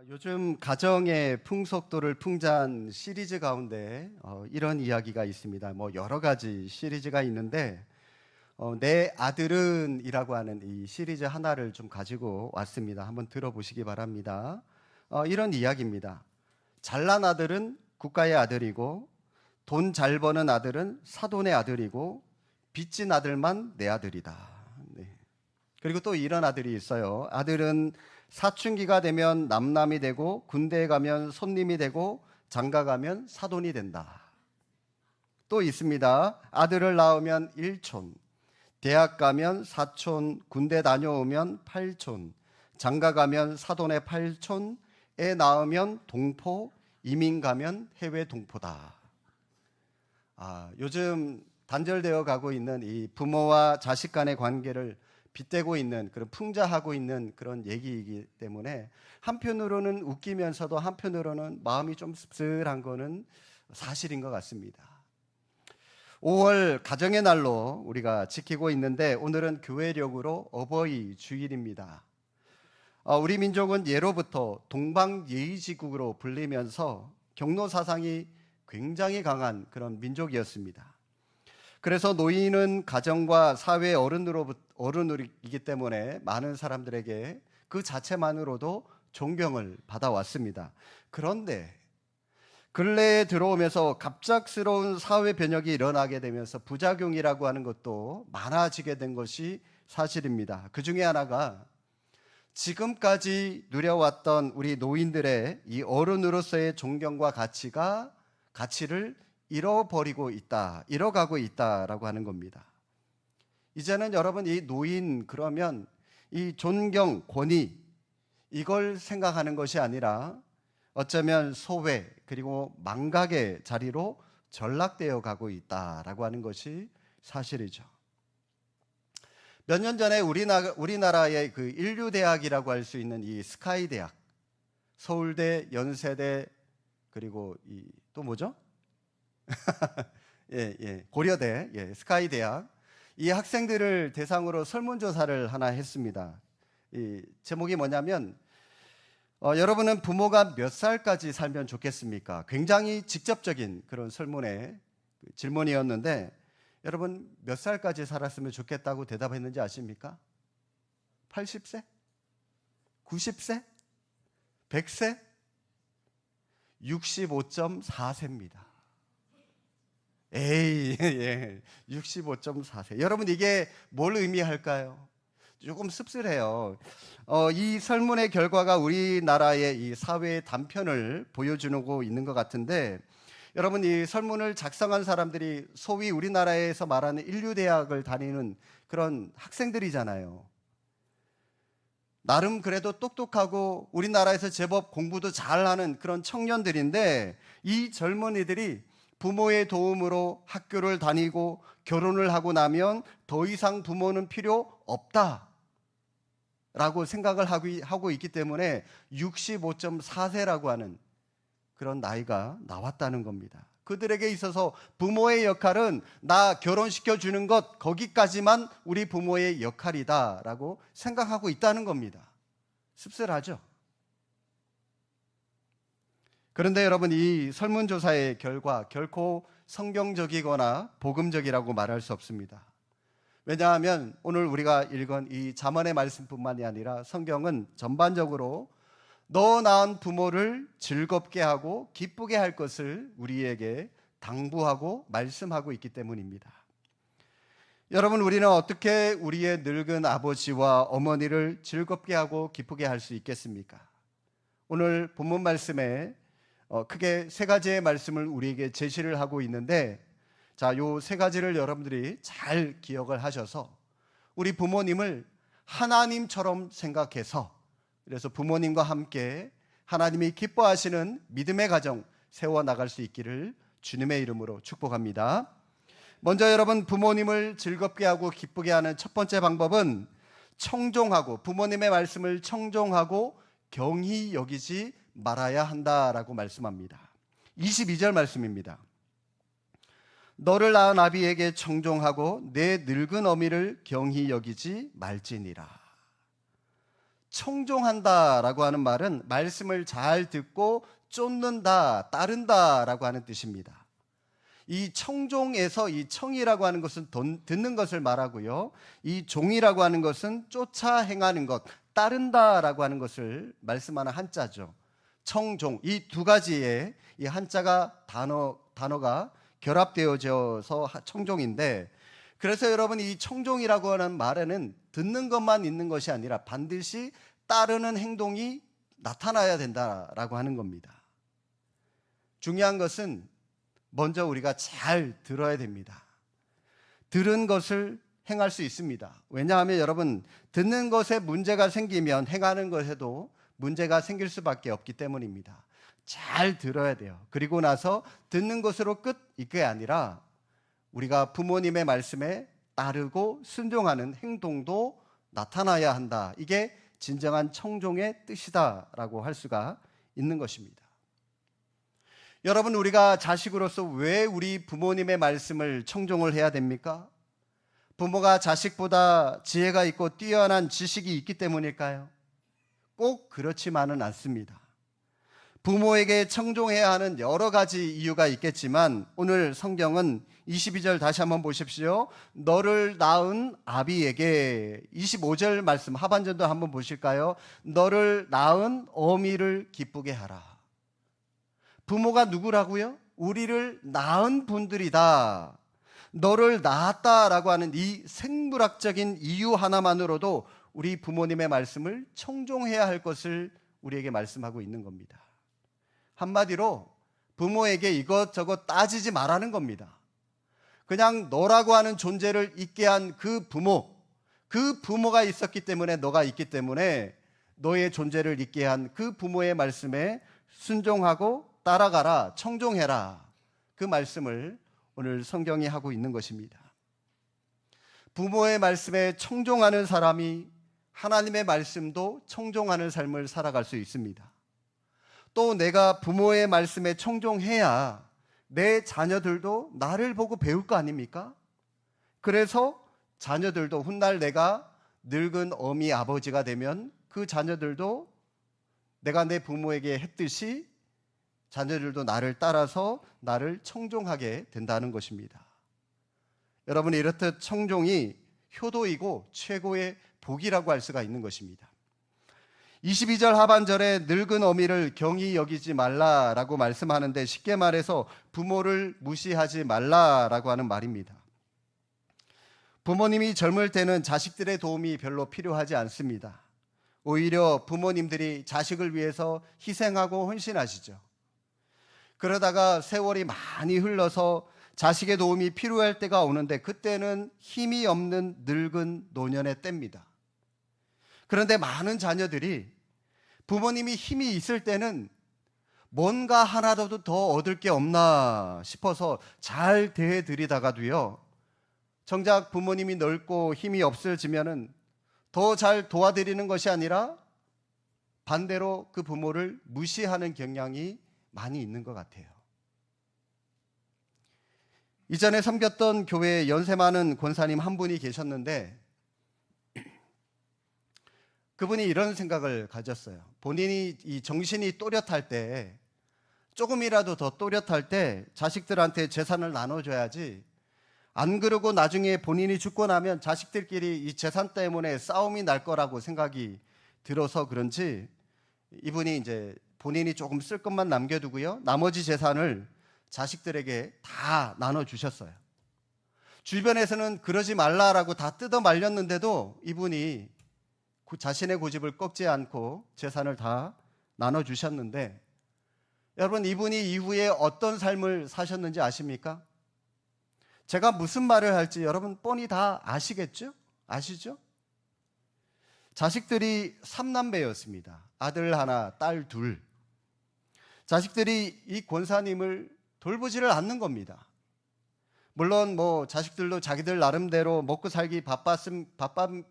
요즘 가정의 풍속도를 풍자한 시리즈 가운데 이런 이야기가 있습니다. 여러 가지 시리즈가 있는데 내 아들은 이라고 하는 이 시리즈 하나를 좀 가지고 왔습니다. 한번 들어보시기 바랍니다. 이런 이야기입니다. 잘난 아들은 국가의 아들이고 돈 잘 버는 아들은 사돈의 아들이고 빚진 아들만 내 아들이다. 네. 그리고 또 이런 아들이 있어요. 아들은 사춘기가 되면 남남이 되고 군대에 가면 손님이 되고 장가 가면 사돈이 된다. 또 있습니다. 아들을 낳으면 일촌, 대학 가면 사촌, 군대 다녀오면 팔촌, 장가 가면 사돈의 팔촌, 애 낳으면 동포, 이민 가면 해외 동포다. 요즘 단절되어 가고 있는 이 부모와 자식 간의 관계를 빗대고 있는 그런 풍자하고 있는 그런 얘기이기 때문에 한편으로는 웃기면서도 한편으로는 마음이 좀 씁쓸한 거는 사실인 것 같습니다. 5월 가정의 날로 우리가 지키고 있는데 오늘은 교회력으로 어버이 주일입니다. 우리 민족은 예로부터 동방예의지국으로 불리면서 경로 사상이 굉장히 강한 그런 민족이었습니다. 그래서 노인은 가정과 사회의 어른이기 때문에 많은 사람들에게 그 자체만으로도 존경을 받아왔습니다. 그런데 근래에 들어오면서 갑작스러운 사회 변혁이 일어나게 되면서 부작용이라고 하는 것도 많아지게 된 것이 사실입니다. 그 중에 하나가 지금까지 누려왔던 우리 노인들의 이 어른으로서의 존경과 가치를 잃어가고 있다라고 하는 겁니다. 이제는 여러분 이 노인 그러면 이 존경, 권위 이걸 생각하는 것이 아니라 어쩌면 소외 그리고 망각의 자리로 전락되어 가고 있다라고 하는 것이 사실이죠. 몇 년 전에 우리나라의 그 인류대학이라고 할 수 있는 이 스카이 대학, 서울대, 연세대 그리고 또 뭐죠? 고려대, 스카이 대학 이 학생들을 대상으로 설문조사를 하나 했습니다. 이 제목이 뭐냐면 여러분은 부모가 몇 살까지 살면 좋겠습니까? 굉장히 직접적인 그런 설문의 질문이었는데 여러분 몇 살까지 살았으면 좋겠다고 대답했는지 아십니까? 80세? 90세? 100세? 65.4세입니다. 65.4세. 여러분 이게 뭘 의미할까요? 조금 씁쓸해요. 이 설문의 결과가 우리나라의 이 사회의 단편을 보여주고 있는 것 같은데 여러분 이 설문을 작성한 사람들이 소위 우리나라에서 말하는 인류대학을 다니는 그런 학생들이잖아요. 나름 그래도 똑똑하고 우리나라에서 제법 공부도 잘하는 그런 청년들인데 이 젊은이들이 부모의 도움으로 학교를 다니고 결혼을 하고 나면 더 이상 부모는 필요 없다라고 생각을 하고 있기 때문에 65.4세라고 하는 그런 나이가 나왔다는 겁니다. 그들에게 있어서 부모의 역할은 나 결혼시켜 주는 것 거기까지만 우리 부모의 역할이다라고 생각하고 있다는 겁니다. 씁쓸하죠? 그런데 여러분 이 설문조사의 결과 결코 성경적이거나 복음적이라고 말할 수 없습니다. 왜냐하면 오늘 우리가 읽은 이 잠언의 말씀뿐만이 아니라 성경은 전반적으로 너 낳은 부모를 즐겁게 하고 기쁘게 할 것을 우리에게 당부하고 말씀하고 있기 때문입니다. 여러분 우리는 어떻게 우리의 늙은 아버지와 어머니를 즐겁게 하고 기쁘게 할 수 있겠습니까? 오늘 본문 말씀에 크게 세 가지의 말씀을 우리에게 제시를 하고 있는데 요 세 가지를 여러분들이 잘 기억을 하셔서 우리 부모님을 하나님처럼 생각해서 그래서 부모님과 함께 하나님이 기뻐하시는 믿음의 가정 세워나갈 수 있기를 주님의 이름으로 축복합니다. 먼저 여러분 부모님을 즐겁게 하고 기쁘게 하는 첫 번째 방법은 청종하고 부모님의 말씀을 청종하고 경히 여기지 말아야 한다라고 말씀합니다. 22절 말씀입니다. 너를 낳은 아비에게 청종하고 내 늙은 어미를 경히 여기지 말지니라. 청종한다라고 하는 말은 말씀을 잘 듣고 쫓는다, 따른다라고 하는 뜻입니다. 이 청종에서 이 청이라고 하는 것은 듣는 것을 말하고요, 이 종이라고 하는 것은 쫓아 행하는 것, 따른다라고 하는 것을 말씀하는 한자죠. 청종, 이 두 가지의 이 한자가 단어가 결합되어져서 청종인데, 그래서 여러분, 이 청종이라고 하는 말에는 듣는 것만 있는 것이 아니라 반드시 따르는 행동이 나타나야 된다라고 하는 겁니다. 중요한 것은 먼저 우리가 잘 들어야 됩니다. 들은 것을 행할 수 있습니다. 왜냐하면 여러분, 듣는 것에 문제가 생기면 행하는 것에도 문제가 생길 수밖에 없기 때문입니다. 잘 들어야 돼요. 그리고 나서 듣는 것으로 끝, 이게 아니라 우리가 부모님의 말씀에 따르고 순종하는 행동도 나타나야 한다. 이게 진정한 청종의 뜻이다라고 할 수가 있는 것입니다. 여러분, 우리가 자식으로서 왜 우리 부모님의 말씀을 청종을 해야 됩니까? 부모가 자식보다 지혜가 있고 뛰어난 지식이 있기 때문일까요? 꼭 그렇지만은 않습니다. 부모에게 청종해야 하는 여러 가지 이유가 있겠지만, 오늘 성경은 22절 다시 한번 보십시오. 너를 낳은 아비에게, 25절 말씀 하반절도 한번 보실까요? 너를 낳은 어미를 기쁘게 하라. 부모가 누구라고요? 우리를 낳은 분들이다. 너를 낳았다라고 하는 이 생물학적인 이유 하나만으로도 우리 부모님의 말씀을 청종해야 할 것을 우리에게 말씀하고 있는 겁니다. 한마디로 부모에게 이것저것 따지지 말라는 겁니다. 그냥 너라고 하는 존재를 있게 한 그 부모가 있었기 때문에 너가 있기 때문에 너의 존재를 있게 한 그 부모의 말씀에 순종하고 따라가라, 청종해라. 그 말씀을 오늘 성경이 하고 있는 것입니다. 부모의 말씀에 청종하는 사람이 하나님의 말씀도 청종하는 삶을 살아갈 수 있습니다. 또 내가 부모의 말씀에 청종해야 내 자녀들도 나를 보고 배울 거 아닙니까? 그래서 자녀들도 훗날 내가 늙은 어미 아버지가 되면 그 자녀들도 내가 내 부모에게 했듯이 자녀들도 나를 따라서 나를 청종하게 된다는 것입니다. 여러분, 이렇듯 청종이 효도이고 최고의 복이라고 할 수가 있는 것입니다. 22절 하반절에 늙은 어미를 경히 여기지 말라라고 말씀하는데, 쉽게 말해서 부모를 무시하지 말라라고 하는 말입니다. 부모님이 젊을 때는 자식들의 도움이 별로 필요하지 않습니다. 오히려 부모님들이 자식을 위해서 희생하고 헌신하시죠. 그러다가 세월이 많이 흘러서 자식의 도움이 필요할 때가 오는데, 그때는 힘이 없는 늙은 노년의 때입니다. 그런데 많은 자녀들이 부모님이 힘이 있을 때는 뭔가 하나라도 더 얻을 게 없나 싶어서 잘 대해드리다가도요, 정작 부모님이 늙고 힘이 없어지면은 더 잘 도와드리는 것이 아니라 반대로 그 부모를 무시하는 경향이 많이 있는 것 같아요. 이전에 섬겼던 교회에 연세 많은 권사님 한 분이 계셨는데, 그분이 이런 생각을 가졌어요. 본인이 이 정신이 또렷할 때, 조금이라도 더 또렷할 때 자식들한테 재산을 나눠줘야지, 안 그러고 나중에 본인이 죽고 나면 자식들끼리 이 재산 때문에 싸움이 날 거라고 생각이 들어서 그런지, 이분이 이제 본인이 조금 쓸 것만 남겨두고요, 나머지 재산을 자식들에게 다 나눠주셨어요. 주변에서는 그러지 말라라고 다 뜯어 말렸는데도 이분이 자신의 고집을 꺾지 않고 재산을 다 나눠주셨는데, 여러분, 이분이 이후에 어떤 삶을 사셨는지 아십니까? 제가 무슨 말을 할지 여러분 뻔히 다 아시겠죠? 아시죠? 자식들이 3남매였습니다. 아들 하나, 딸 둘. 자식들이 이 권사님을 돌보지를 않는 겁니다. 물론 뭐 자식들도 자기들 나름대로 먹고 살기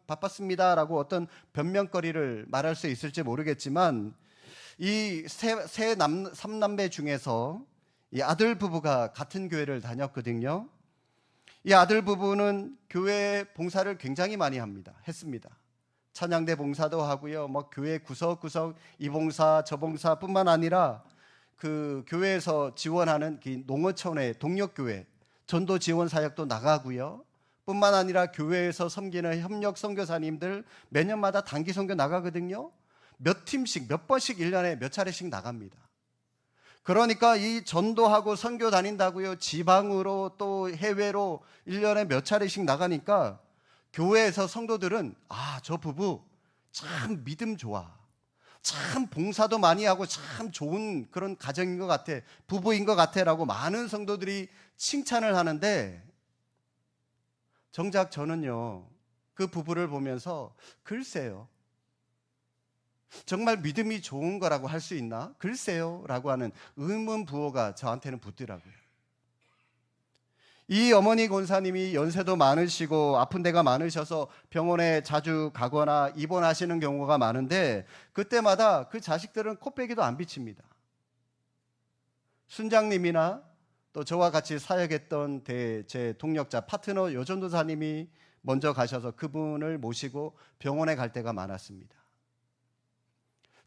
바빴습니다라고 어떤 변명거리를 말할 수 있을지 모르겠지만, 이 삼남매 중에서 이 아들 부부가 같은 교회를 다녔거든요. 이 아들 부부는 교회 봉사를 굉장히 많이 했습니다. 찬양대 봉사도 하고요. 뭐 교회 구석구석 이 봉사 저 봉사뿐만 아니라 그 교회에서 지원하는 농어촌의 동력교회 전도 지원 사역도 나가고요. 뿐만 아니라 교회에서 섬기는 협력 선교사님들 매년마다 단기 선교 나가거든요. 몇 팀씩 몇 번씩 1년에 몇 차례씩 나갑니다. 그러니까 이 전도하고 선교 다닌다고요. 지방으로 또 해외로 1년에 몇 차례씩 나가니까 교회에서 성도들은 저 부부 참 믿음 좋아. 참 봉사도 많이 하고 참 좋은 그런 가정인 것 같아. 부부인 것 같아라고 많은 성도들이 칭찬을 하는데 정작 저는요. 그 부부를 보면서 글쎄요. 정말 믿음이 좋은 거라고 할 수 있나? 글쎄요 라고 하는 의문 부호가 저한테는 붙더라고요. 이 어머니 권사님이 연세도 많으시고 아픈 데가 많으셔서 병원에 자주 가거나 입원하시는 경우가 많은데 그때마다 그 자식들은 코빼기도 안 비칩니다. 순장님이나 또 저와 같이 사역했던 제 동력자 파트너 여전도사님이 먼저 가셔서 그분을 모시고 병원에 갈 때가 많았습니다.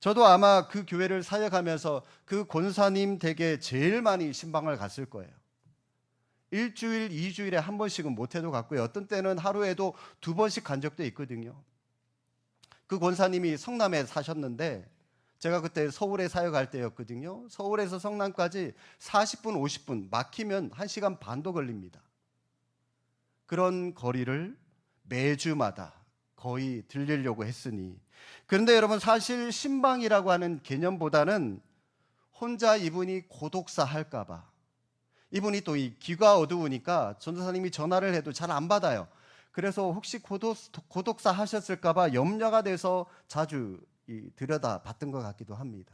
저도 아마 그 교회를 사역하면서 그 권사님 댁에 제일 많이 신방을 갔을 거예요. 일주일, 2주일에 한 번씩은 못해도 갔고요. 어떤 때는 하루에도 2번씩 간 적도 있거든요. 그 권사님이 성남에 사셨는데 제가 그때 서울에 사역할 때였거든요. 서울에서 성남까지 40분, 50분 막히면 1시간 반도 걸립니다. 그런 거리를 매주마다 거의 들리려고 했으니 그런데 여러분 사실 신방이라고 하는 개념보다는 혼자 이분이 고독사 할까 봐 이분이 또 이 귀가 어두우니까 전도사님이 전화를 해도 잘 안 받아요. 그래서 혹시 고독사 하셨을까 봐 염려가 돼서 자주 들여다 봤던 것 같기도 합니다.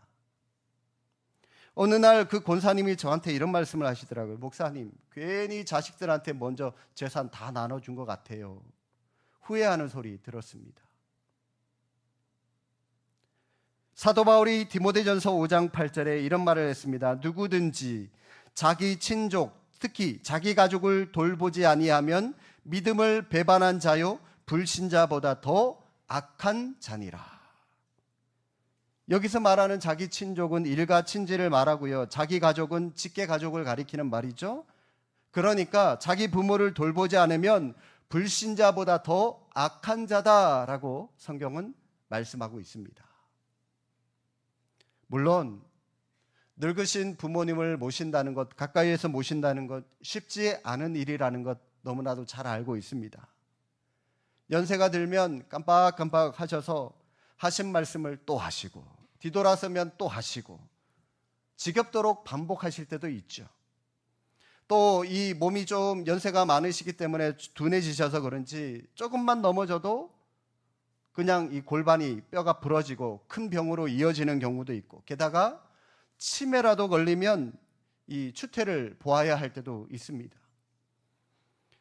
어느 날 그 권사님이 저한테 이런 말씀을 하시더라고요. 목사님, 괜히 자식들한테 먼저 재산 다 나눠준 것 같아요. 후회하는 소리 들었습니다. 사도 바울이 디모데전서 5장 8절에 이런 말을 했습니다. 누구든지 자기 친족, 특히 자기 가족을 돌보지 아니하면 믿음을 배반한 자요 불신자보다 더 악한 자니라. 여기서 말하는 자기 친족은 일가 친지를 말하고요. 자기 가족은 직계 가족을 가리키는 말이죠. 그러니까 자기 부모를 돌보지 않으면 불신자보다 더 악한 자다라고 성경은 말씀하고 있습니다. 물론 늙으신 부모님을 모신다는 것, 가까이에서 모신다는 것 쉽지 않은 일이라는 것 너무나도 잘 알고 있습니다. 연세가 들면 깜빡깜빡 하셔서 하신 말씀을 또 하시고 뒤돌아서면 또 하시고 지겹도록 반복하실 때도 있죠. 또 이 몸이 좀 연세가 많으시기 때문에 둔해지셔서 그런지 조금만 넘어져도 그냥 이 골반이 뼈가 부러지고 큰 병으로 이어지는 경우도 있고 게다가 치매라도 걸리면 이 추태를 보아야 할 때도 있습니다.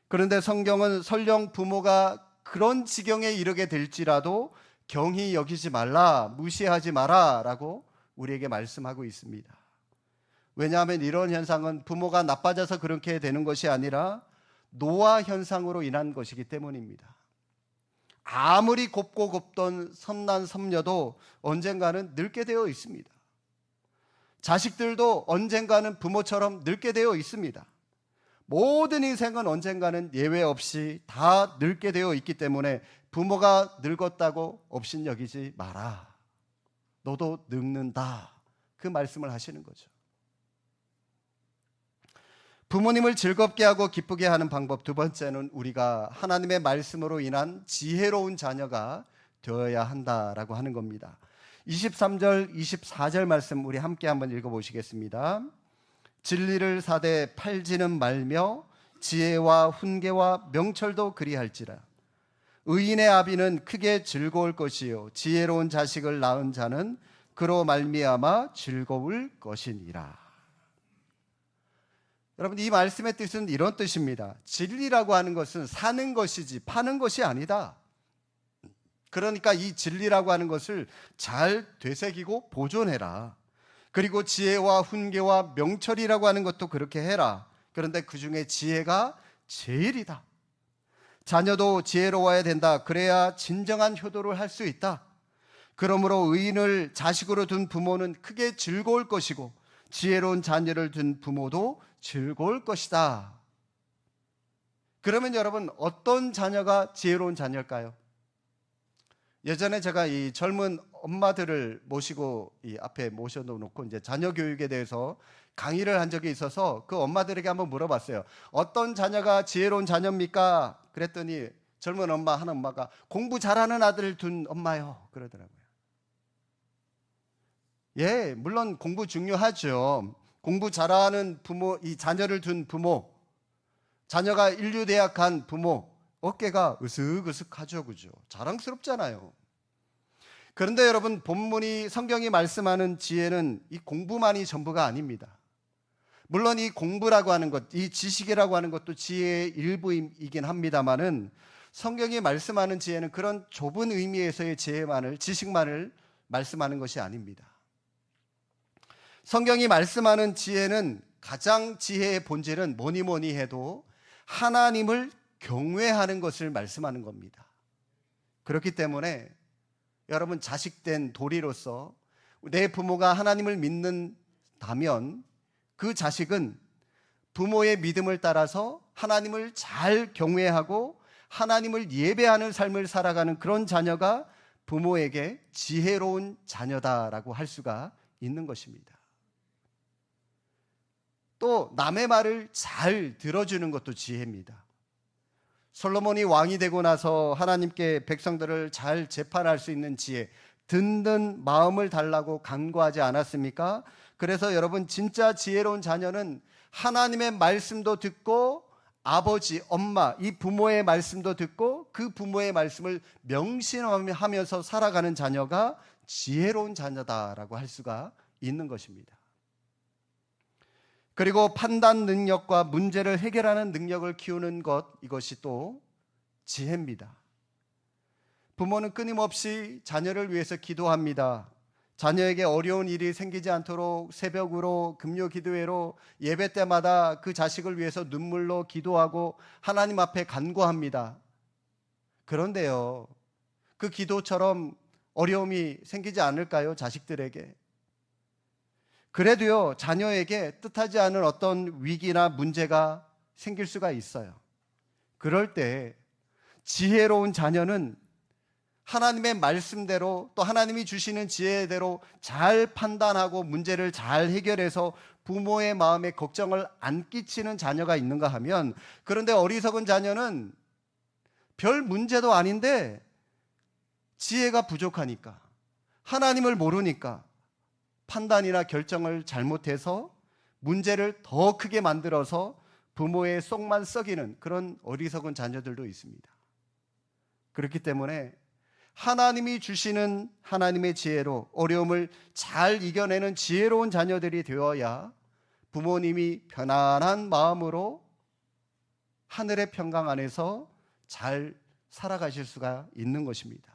그런데 성경은 설령 부모가 그런 지경에 이르게 될지라도 경히 여기지 말라, 무시하지 마라 라고 우리에게 말씀하고 있습니다. 왜냐하면 이런 현상은 부모가 나빠져서 그렇게 되는 것이 아니라 노화 현상으로 인한 것이기 때문입니다. 아무리 곱고 곱던 선남 선녀도 언젠가는 늙게 되어 있습니다. 자식들도 언젠가는 부모처럼 늙게 되어 있습니다. 모든 인생은 언젠가는 예외 없이 다 늙게 되어 있기 때문에 부모가 늙었다고 업신여기지 마라. 너도 늙는다. 그 말씀을 하시는 거죠. 부모님을 즐겁게 하고 기쁘게 하는 방법 두 번째는 우리가 하나님의 말씀으로 인한 지혜로운 자녀가 되어야 한다라고 하는 겁니다. 23절, 24절 말씀 우리 함께 한번 읽어보시겠습니다. 진리를 사되 팔지는 말며 지혜와 훈계와 명철도 그리할지라. 의인의 아비는 크게 즐거울 것이요 지혜로운 자식을 낳은 자는 그로 말미암아 즐거울 것이니라. 여러분 이 말씀의 뜻은 이런 뜻입니다. 진리라고 하는 것은 사는 것이지 파는 것이 아니다. 그러니까 이 진리라고 하는 것을 잘 되새기고 보존해라. 그리고 지혜와 훈계와 명철이라고 하는 것도 그렇게 해라. 그런데 그 중에 지혜가 제일이다. 자녀도 지혜로워야 된다. 그래야 진정한 효도를 할 수 있다. 그러므로 의인을 자식으로 둔 부모는 크게 즐거울 것이고 지혜로운 자녀를 둔 부모도 즐거울 것이다. 그러면 여러분, 어떤 자녀가 지혜로운 자녀일까요? 예전에 제가 이 젊은 엄마들을 모시고 이 앞에 모셔놓고 이제 자녀 교육에 대해서 강의를 한 적이 있어서 그 엄마들에게 한번 물어봤어요. 어떤 자녀가 지혜로운 자녀입니까? 그랬더니 젊은 엄마 한 엄마가 공부 잘하는 아들을 둔 엄마요, 그러더라고요. 예, 물론 공부 중요하죠. 공부 잘하는 부모, 이 자녀를 둔 부모, 자녀가 인류대학 간 부모, 어깨가 으슥으슥하죠, 그죠? 자랑스럽잖아요. 그런데 여러분, 본문이 성경이 말씀하는 지혜는 이 공부만이 전부가 아닙니다. 물론 이 공부라고 하는 것, 이 지식이라고 하는 것도 지혜의 일부이긴 합니다만은 성경이 말씀하는 지혜는 그런 좁은 의미에서의 지식만을 말씀하는 것이 아닙니다. 성경이 말씀하는 지혜는 가장 지혜의 본질은 뭐니 해도 하나님을 경외하는 것을 말씀하는 겁니다. 그렇기 때문에 여러분, 자식된 도리로서 내 부모가 하나님을 믿는다면 그 자식은 부모의 믿음을 따라서 하나님을 잘 경외하고 하나님을 예배하는 삶을 살아가는 그런 자녀가 부모에게 지혜로운 자녀다라고 할 수가 있는 것입니다. 또 남의 말을 잘 들어주는 것도 지혜입니다. 솔로몬이 왕이 되고 나서 하나님께 백성들을 잘 재판할 수 있는 지혜, 듣는 마음을 달라고 간구하지 않았습니까? 그래서 여러분, 진짜 지혜로운 자녀는 하나님의 말씀도 듣고 아버지, 엄마, 이 부모의 말씀도 듣고 그 부모의 말씀을 명심하면서 살아가는 자녀가 지혜로운 자녀다라고 할 수가 있는 것입니다. 그리고 판단 능력과 문제를 해결하는 능력을 키우는 것, 이것이 또 지혜입니다. 부모는 끊임없이 자녀를 위해서 기도합니다. 자녀에게 어려운 일이 생기지 않도록 새벽으로 금요 기도회로 예배 때마다 그 자식을 위해서 눈물로 기도하고 하나님 앞에 간구합니다. 그런데요, 그 기도처럼 어려움이 생기지 않을까요? 자식들에게. 그래도요, 자녀에게 뜻하지 않은 어떤 위기나 문제가 생길 수가 있어요. 그럴 때 지혜로운 자녀는 하나님의 말씀대로 또 하나님이 주시는 지혜대로 잘 판단하고 문제를 잘 해결해서 부모의 마음에 걱정을 안 끼치는 자녀가 있는가 하면, 그런데 어리석은 자녀는 별 문제도 아닌데 지혜가 부족하니까, 하나님을 모르니까 판단이나 결정을 잘못해서 문제를 더 크게 만들어서 부모의 속만 썩이는 그런 어리석은 자녀들도 있습니다. 그렇기 때문에 하나님이 주시는 하나님의 지혜로 어려움을 잘 이겨내는 지혜로운 자녀들이 되어야 부모님이 편안한 마음으로 하늘의 평강 안에서 잘 살아가실 수가 있는 것입니다.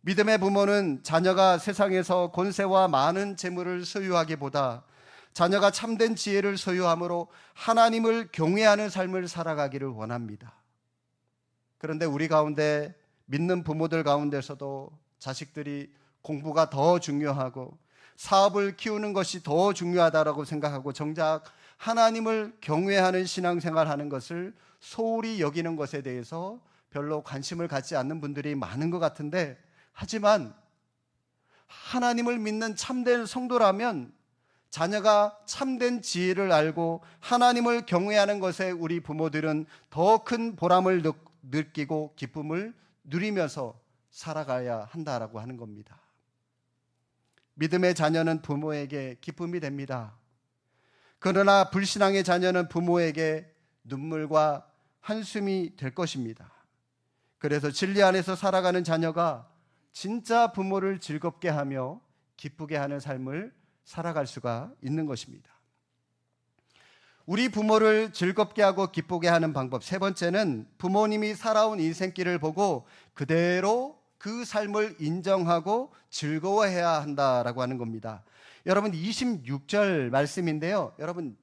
믿음의 부모는 자녀가 세상에서 권세와 많은 재물을 소유하기보다 자녀가 참된 지혜를 소유함으로 하나님을 경외하는 삶을 살아가기를 원합니다. 그런데 우리 가운데 믿는 부모들 가운데서도 자식들이 공부가 더 중요하고 사업을 키우는 것이 더 중요하다고 생각하고 정작 하나님을 경외하는 신앙생활하는 것을 소홀히 여기는 것에 대해서 별로 관심을 갖지 않는 분들이 많은 것 같은데, 하지만 하나님을 믿는 참된 성도라면 자녀가 참된 지혜를 알고 하나님을 경외하는 것에 우리 부모들은 더 큰 보람을 느끼고 기쁨을 누리면서 살아가야 한다라고 하는 겁니다. 믿음의 자녀는 부모에게 기쁨이 됩니다. 그러나 불신앙의 자녀는 부모에게 눈물과 한숨이 될 것입니다. 그래서 진리 안에서 살아가는 자녀가 진짜 부모를 즐겁게 하며 기쁘게 하는 삶을 살아갈 수가 있는 것입니다. 우리 부모를 즐겁게 하고 기쁘게 하는 방법, 세 번째는 부모님이 살아온 인생길을 보고 그대로 그 삶을 인정하고 즐거워해야 한다라고 하는 겁니다. 여러분, 26절 말씀인데요, 여러분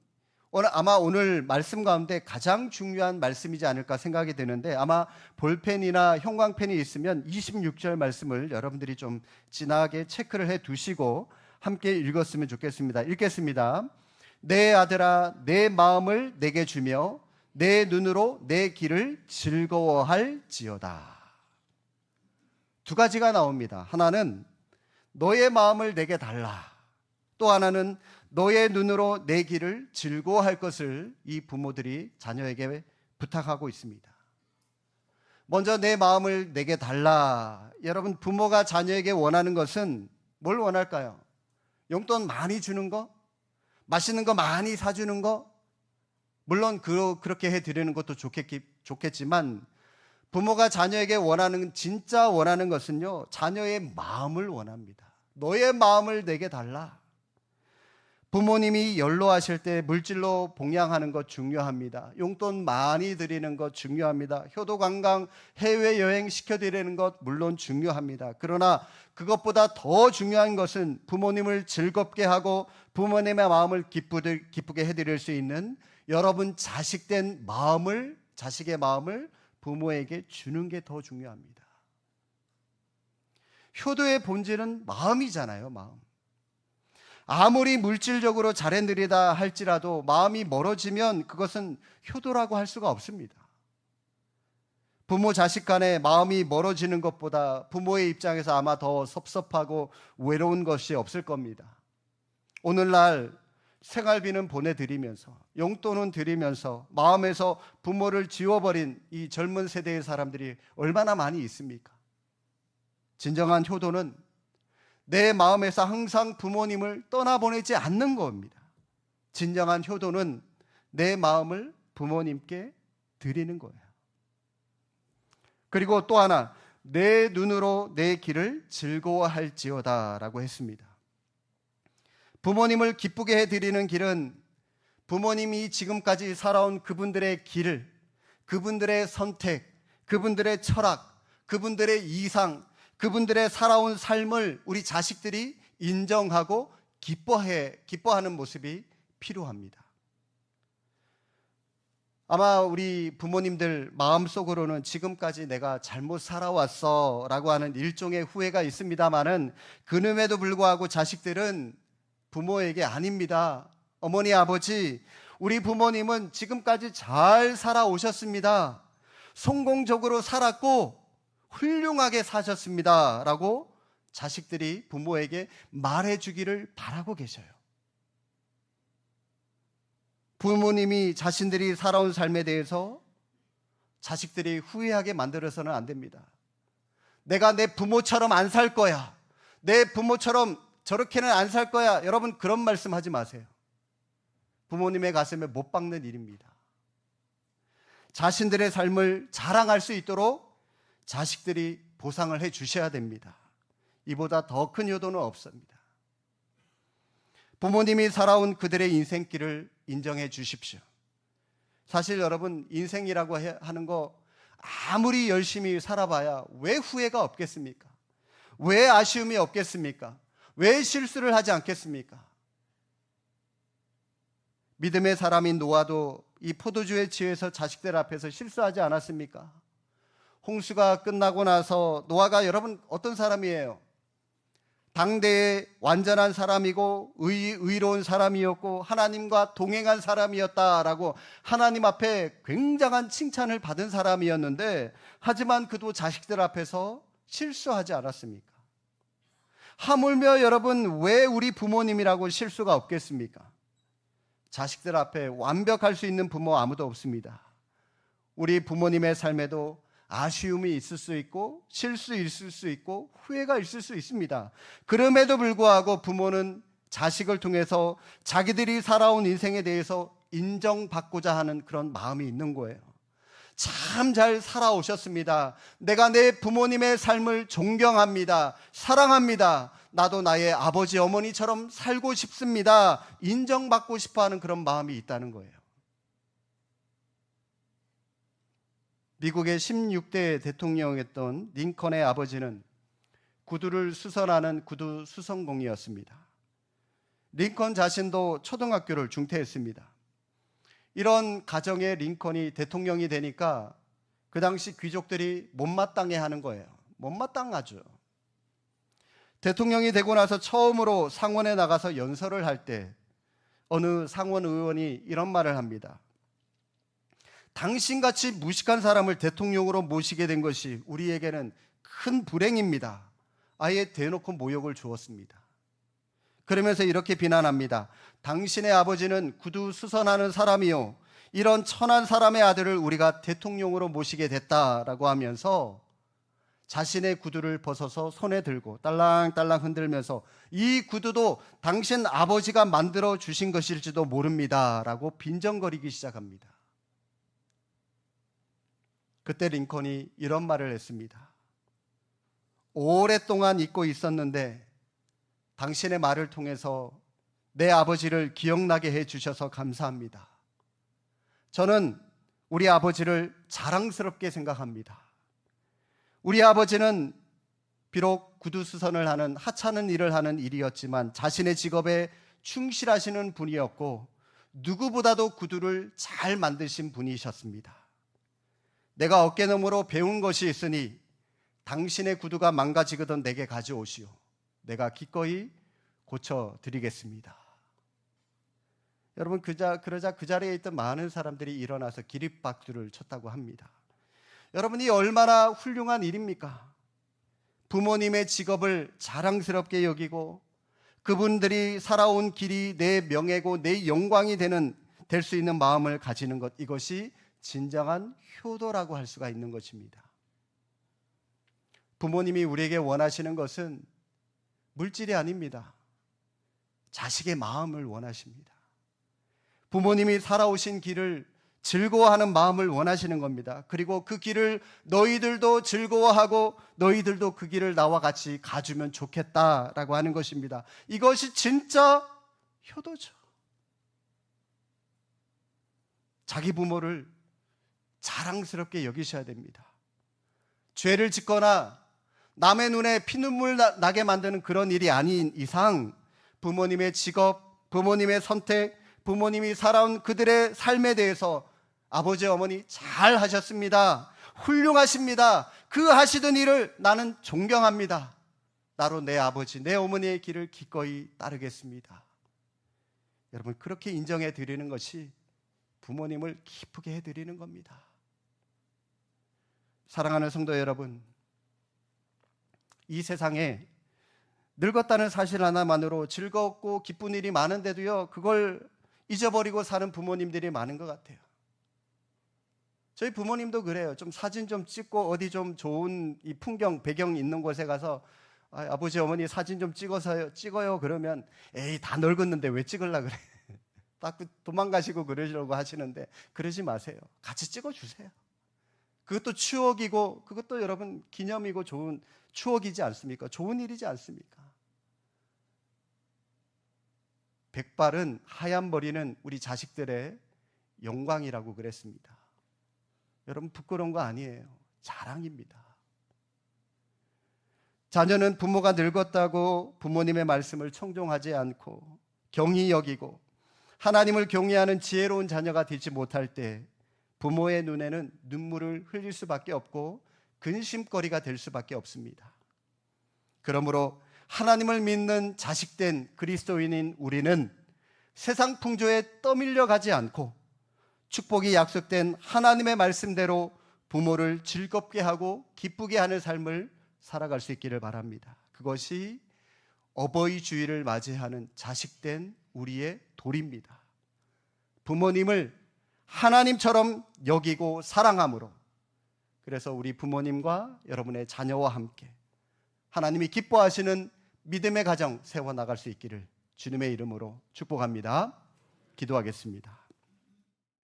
아마 오늘 말씀 가운데 가장 중요한 말씀이지 않을까 생각이 드는데, 아마 볼펜이나 형광펜이 있으면 26절 말씀을 여러분들이 좀 진하게 체크를 해 두시고 함께 읽었으면 좋겠습니다. 읽겠습니다. 내 아들아, 내 마음을 내게 주며 내 눈으로 내 길을 즐거워할지어다. 두 가지가 나옵니다. 하나는 너의 마음을 내게 달라. 또 하나는 너의 눈으로 내 길을 즐거워할 것을 이 부모들이 자녀에게 부탁하고 있습니다. 먼저 내 마음을 내게 달라. 여러분, 부모가 자녀에게 원하는 것은 뭘 원할까요? 용돈 많이 주는 거? 맛있는 거 많이 사주는 거? 물론 그렇게 해드리는 것도 좋겠지만 부모가 자녀에게 진짜 원하는 것은요, 자녀의 마음을 원합니다. 너의 마음을 내게 달라. 부모님이 연로하실 때 물질로 봉양하는 것 중요합니다. 용돈 많이 드리는 것 중요합니다. 효도 관광 해외여행 시켜드리는 것 물론 중요합니다. 그러나 그것보다 더 중요한 것은 부모님을 즐겁게 하고 부모님의 마음을 기쁘게 해드릴 수 있는 여러분 자식의 마음을 부모에게 주는 게 더 중요합니다. 효도의 본질은 마음이잖아요, 마음. 아무리 물질적으로 잘해드리다 할지라도 마음이 멀어지면 그것은 효도라고 할 수가 없습니다. 부모 자식 간에 마음이 멀어지는 것보다 부모의 입장에서 아마 더 섭섭하고 외로운 것이 없을 겁니다. 오늘날 생활비는 보내드리면서 용돈은 드리면서 마음에서 부모를 지워버린 이 젊은 세대의 사람들이 얼마나 많이 있습니까? 진정한 효도는 내 마음에서 항상 부모님을 떠나보내지 않는 겁니다. 진정한 효도는 내 마음을 부모님께 드리는 거예요. 그리고 또 하나, 내 눈으로 내 길을 즐거워할지어다 라고 했습니다. 부모님을 기쁘게 해드리는 길은 부모님이 지금까지 살아온 그분들의 길을, 그분들의 선택, 그분들의 철학, 그분들의 이상, 그분들의 살아온 삶을 우리 자식들이 인정하고 기뻐하는 모습이 필요합니다. 아마 우리 부모님들 마음속으로는 지금까지 내가 잘못 살아왔어 라고 하는 일종의 후회가 있습니다만은 그럼에도 불구하고 자식들은 부모에게 아닙니다. 어머니, 아버지, 우리 부모님은 지금까지 잘 살아오셨습니다. 성공적으로 살았고 훌륭하게 사셨습니다 라고 자식들이 부모에게 말해주기를 바라고 계셔요. 부모님이 자신들이 살아온 삶에 대해서 자식들이 후회하게 만들어서는 안 됩니다. 내가 내 부모처럼 안 살 거야. 내 부모처럼 저렇게는 안 살 거야. 여러분, 그런 말씀 하지 마세요. 부모님의 가슴에 못 박는 일입니다. 자신들의 삶을 자랑할 수 있도록 자식들이 보상을 해 주셔야 됩니다. 이보다 더 큰 효도는 없습니다. 부모님이 살아온 그들의 인생길을 인정해 주십시오. 사실 여러분, 인생이라고 하는 거 아무리 열심히 살아봐야 왜 후회가 없겠습니까? 왜 아쉬움이 없겠습니까? 왜 실수를 하지 않겠습니까? 믿음의 사람인 노아도 이 포도주에 취해서 자식들 앞에서 실수하지 않았습니까? 홍수가 끝나고 나서 노아가 여러분 어떤 사람이에요? 당대의 완전한 사람이고 의로운 사람이었고 하나님과 동행한 사람이었다라고 하나님 앞에 굉장한 칭찬을 받은 사람이었는데, 하지만 그도 자식들 앞에서 실수하지 않았습니까? 하물며 여러분, 왜 우리 부모님이라고 실수가 없겠습니까? 자식들 앞에 완벽할 수 있는 부모 아무도 없습니다. 우리 부모님의 삶에도 아쉬움이 있을 수 있고 실수 있을 수 있고 후회가 있을 수 있습니다. 그럼에도 불구하고 부모는 자식을 통해서 자기들이 살아온 인생에 대해서 인정받고자 하는 그런 마음이 있는 거예요. 참 잘 살아오셨습니다. 내가 내 부모님의 삶을 존경합니다. 사랑합니다. 나도 나의 아버지 어머니처럼 살고 싶습니다. 인정받고 싶어하는 그런 마음이 있다는 거예요. 미국의 16대 대통령이었던 링컨의 아버지는 구두를 수선하는 구두 수선공이었습니다. 링컨 자신도 초등학교를 중퇴했습니다. 이런 가정의 링컨이 대통령이 되니까 그 당시 귀족들이 못마땅해 하는 거예요. 못마땅하죠. 대통령이 되고 나서 처음으로 상원에 나가서 연설을 할 때 어느 상원 의원이 이런 말을 합니다. 당신같이 무식한 사람을 대통령으로 모시게 된 것이 우리에게는 큰 불행입니다. 아예 대놓고 모욕을 주었습니다. 그러면서 이렇게 비난합니다. 당신의 아버지는 구두수선하는 사람이요, 이런 천한 사람의 아들을 우리가 대통령으로 모시게 됐다라고 하면서 자신의 구두를 벗어서 손에 들고 딸랑딸랑 흔들면서 이 구두도 당신 아버지가 만들어 주신 것일지도 모릅니다라고 빈정거리기 시작합니다. 그때 링컨이 이런 말을 했습니다. 오랫동안 잊고 있었는데 당신의 말을 통해서 내 아버지를 기억나게 해주셔서 감사합니다. 저는 우리 아버지를 자랑스럽게 생각합니다. 우리 아버지는 비록 구두수선을 하는 하찮은 일을 하는 일이었지만 자신의 직업에 충실하시는 분이었고 누구보다도 구두를 잘 만드신 분이셨습니다. 내가 어깨너머로 배운 것이 있으니 당신의 구두가 망가지거든 내게 가져오시오. 내가 기꺼이 고쳐드리겠습니다. 여러분, 그러자 그 자리에 있던 많은 사람들이 일어나서 기립박수를 쳤다고 합니다. 여러분이 얼마나 훌륭한 일입니까? 부모님의 직업을 자랑스럽게 여기고 그분들이 살아온 길이 내 명예고 내 영광이 될 수 있는 마음을 가지는 것, 이것이 진정한 효도라고 할 수가 있는 것입니다. 부모님이 우리에게 원하시는 것은 물질이 아닙니다. 자식의 마음을 원하십니다. 부모님이 살아오신 길을 즐거워하는 마음을 원하시는 겁니다. 그리고 그 길을 너희들도 즐거워하고 너희들도 그 길을 나와 같이 가주면 좋겠다라고 하는 것입니다. 이것이 진짜 효도죠. 자기 부모를 자랑스럽게 여기셔야 됩니다. 죄를 짓거나 남의 눈에 피눈물 나게 만드는 그런 일이 아닌 이상 부모님의 직업, 부모님의 선택, 부모님이 살아온 그들의 삶에 대해서 아버지, 어머니 잘 하셨습니다. 훌륭하십니다. 그 하시던 일을 나는 존경합니다. 나로 내 아버지, 내 어머니의 길을 기꺼이 따르겠습니다. 여러분, 그렇게 인정해 드리는 것이 부모님을 기쁘게 해드리는 겁니다. 사랑하는 성도 여러분, 이 세상에 늙었다는 사실 하나만으로 즐겁고 기쁜 일이 많은데도요, 그걸 잊어버리고 사는 부모님들이 많은 것 같아요. 저희 부모님도 그래요. 좀 사진 좀 찍고 어디 좀 좋은 이 풍경, 배경 있는 곳에 가서 아버지, 어머니 사진 좀 찍어요. 그러면 에이, 다 늙었는데 왜 찍으려 그래. 딱 도망가시고 그러시려고 하시는데 그러지 마세요. 같이 찍어주세요. 그것도 추억이고 그것도 여러분 기념이고 좋은 추억이지 않습니까? 좋은 일이지 않습니까? 백발은 하얀 머리는 우리 자식들의 영광이라고 그랬습니다. 여러분, 부끄러운 거 아니에요. 자랑입니다. 자녀는 부모가 늙었다고 부모님의 말씀을 청종하지 않고 경히 여기고 하나님을 경외하는 지혜로운 자녀가 되지 못할 때 부모의 눈에는 눈물을 흘릴 수밖에 없고 근심거리가 될 수밖에 없습니다. 그러므로 하나님을 믿는 자식된 그리스도인인 우리는 세상 풍조에 떠밀려 가지 않고 축복이 약속된 하나님의 말씀대로 부모를 즐겁게 하고 기쁘게 하는 삶을 살아갈 수 있기를 바랍니다. 그것이 어버이 주일을 맞이하는 자식된 우리의 도리입니다. 부모님을 하나님처럼 여기고 사랑함으로, 그래서 우리 부모님과 여러분의 자녀와 함께 하나님이 기뻐하시는 믿음의 가정 세워나갈 수 있기를 주님의 이름으로 축복합니다. 기도하겠습니다.